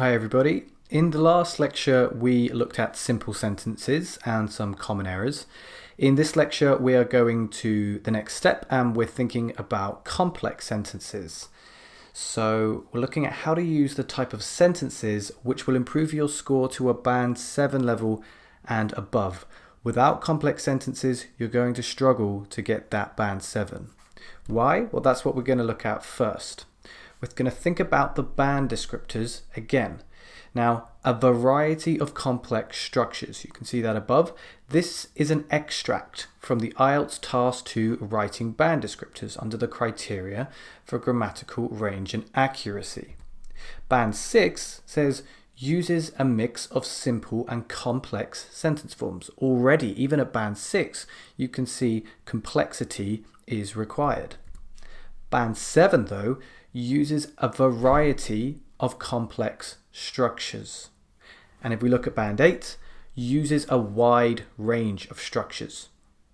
Hi everybody. In the last lecture we looked at simple sentences and some common errors. In this lecture we are going to the next step and we're thinking about complex sentences. So we're looking at how to use the type of sentences which will improve your score to a band 7 level and above. Without complex sentences you're going to struggle to get that band 7. Why? Well, that's what we're going to look at first. We're going to think about the band descriptors again. Now, a variety of complex structures. You can see that above. This is an extract from the IELTS Task 2 Writing Band Descriptors under the criteria for grammatical range and accuracy. Band 6 says uses a mix of simple and complex sentence forms. Already, even at band 6, you can see complexity is required. Band 7, though, uses a variety of complex structures. And if we look at band 8, uses a wide range of structures.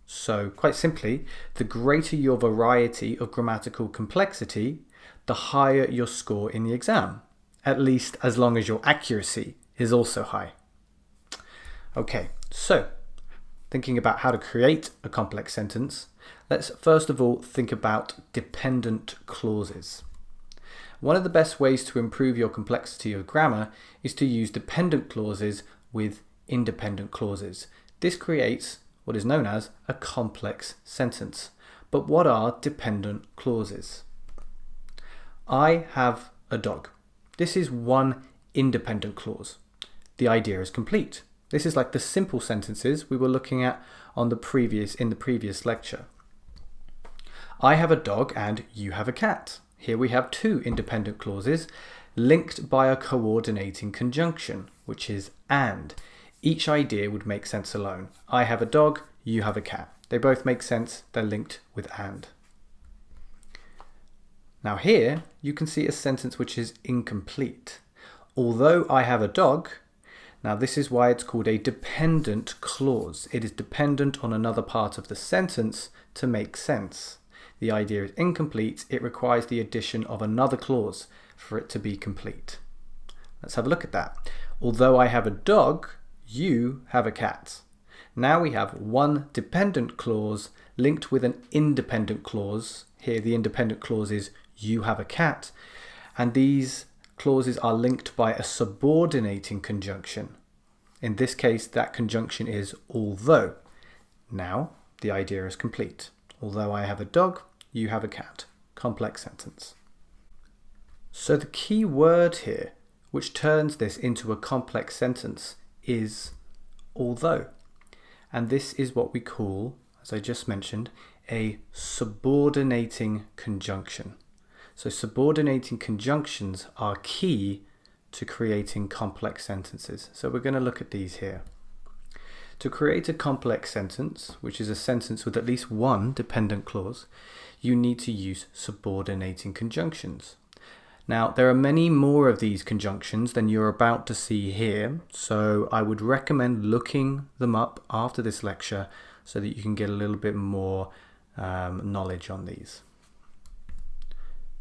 So quite simply, the greater your variety of grammatical complexity, the higher your score in the exam, at least as long as your accuracy is also high. Okay, so thinking about how to create a complex sentence, let's first of all think about dependent clauses. One of the best ways to improve your complexity of grammar is to use dependent clauses with independent clauses. This creates what is known as a complex sentence. But what are dependent clauses? I have a dog. This is one independent clause. The idea is complete. This is like the simple sentences we were looking at in the previous lecture. I have a dog and you have a cat. Here we have two independent clauses linked by a coordinating conjunction, which is and. Each idea would make sense alone. I have a dog, you have a cat. They both make sense, they're linked with and. Now here you can see a sentence which is incomplete. Although I have a dog, now this is why it's called a dependent clause. It is dependent on another part of the sentence to make sense. The idea is incomplete. It requires the addition of another clause for it to be complete. Let's have a look at that. Although I have a dog, you have a cat. Now we have one dependent clause linked with an independent clause. Here the independent clause is you have a cat. And these clauses are linked by a subordinating conjunction. In this case, that conjunction is although. Now the idea is complete. Although I have a dog, you have a cat. Complex sentence. So the key word here, which turns this into a complex sentence, is although. And this is what we call, as I just mentioned, a subordinating conjunction. So subordinating conjunctions are key to creating complex sentences. So we're going to look at these here. To create a complex sentence, which is a sentence with at least one dependent clause, you need to use subordinating conjunctions. Now, there are many more of these conjunctions than you're about to see here, so I would recommend looking them up after this lecture so that you can get a little bit more knowledge on these.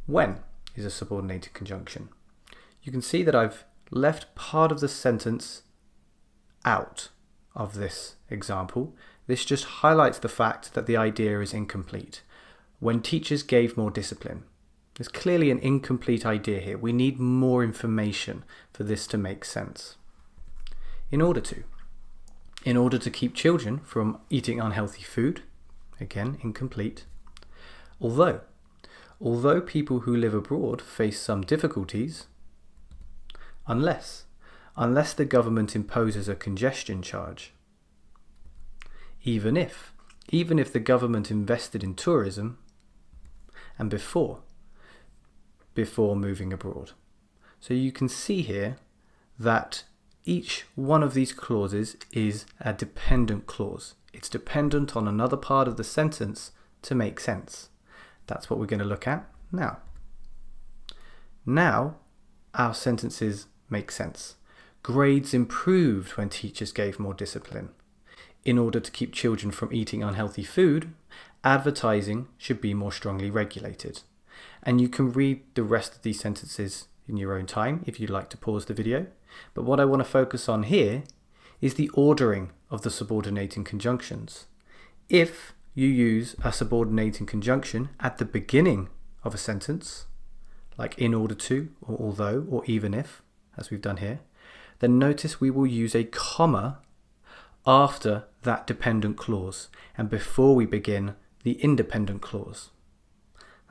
When is a subordinated conjunction? You can see that I've left part of the sentence out of this example. This just highlights the fact that the idea is incomplete. When teachers gave more discipline. There's clearly an incomplete idea here. We need more information for this to make sense. In order to keep children from eating unhealthy food, again, incomplete. Although people who live abroad face some difficulties, unless the government imposes a congestion charge. Even if the government invested in tourism and before moving abroad. So you can see here that each one of these clauses is a dependent clause. It's dependent on another part of the sentence to make sense. That's what we're going to look at now. Now our sentences make sense. Grades improved when teachers gave more discipline. In order to keep children from eating unhealthy food, advertising should be more strongly regulated. And you can read the rest of these sentences in your own time if you'd like to pause the video. But what I want to focus on here is the ordering of the subordinating conjunctions. If you use a subordinating conjunction at the beginning of a sentence, like in order to, or although, or even if, as we've done here, then notice we will use a comma after that dependent clause and before we begin the independent clause.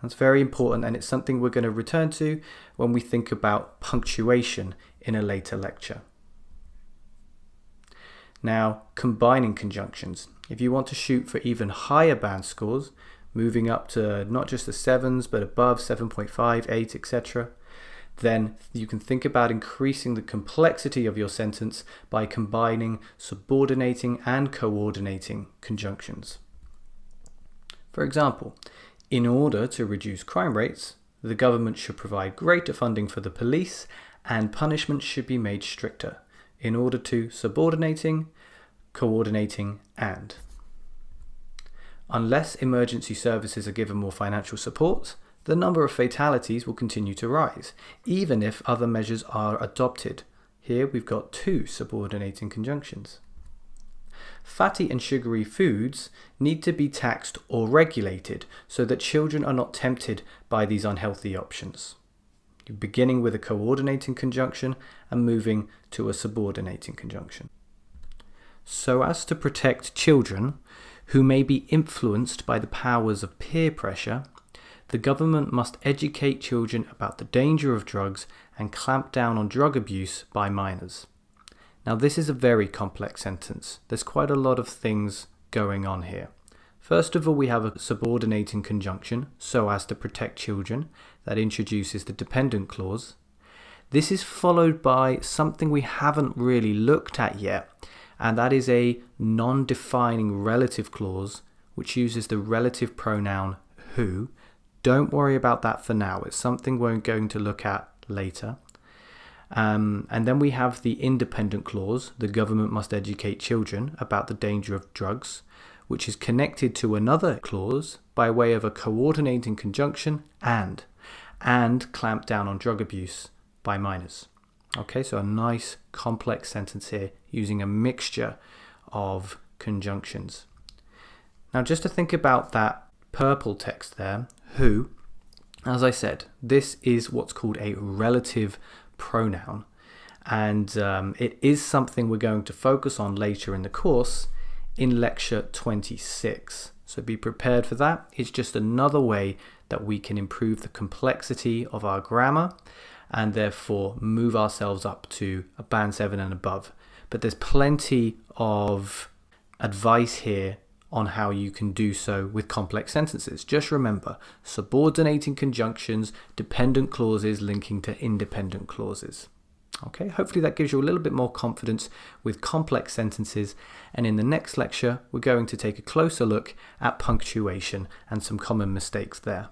That's very important, and it's something we're going to return to when we think about punctuation in a later lecture. Now, combining conjunctions. If you want to shoot for even higher band scores, moving up to not just the 7s but above 7.5, 8, etc., then you can think about increasing the complexity of your sentence by combining subordinating and coordinating conjunctions. For example, in order to reduce crime rates, the government should provide greater funding for the police and punishments should be made stricter. In order to subordinating, coordinating, and. Unless emergency services are given more financial support, the number of fatalities will continue to rise, even if other measures are adopted. Here we've got two subordinating conjunctions. Fatty and sugary foods need to be taxed or regulated so that children are not tempted by these unhealthy options. You're beginning with a coordinating conjunction and moving to a subordinating conjunction. So as to protect children who may be influenced by the powers of peer pressure, the government must educate children about the danger of drugs and clamp down on drug abuse by minors. Now this is a very complex sentence. There's quite a lot of things going on here. First of all, we have a subordinating conjunction, so as to protect children, that introduces the dependent clause. This is followed by something we haven't really looked at yet, and that is a non-defining relative clause which uses the relative pronoun who. Don't worry about that for now. It's something we're going to look at later. And then we have the independent clause, the government must educate children about the danger of drugs, which is connected to another clause by way of a coordinating conjunction and clamp down on drug abuse by minors. Okay, so a nice complex sentence here using a mixture of conjunctions. Now just to think about that purple text there, who, as I said, this is what's called a relative pronoun, and it is something we're going to focus on later in the course in lecture 26. So be prepared for that. It's just another way that we can improve the complexity of our grammar and therefore move ourselves up to a band 7 and above. But there's plenty of advice here on how you can do so with complex sentences. Just remember, subordinating conjunctions, dependent clauses linking to independent clauses. Okay, hopefully that gives you a little bit more confidence with complex sentences, and in the next lecture we're going to take a closer look at punctuation and some common mistakes there.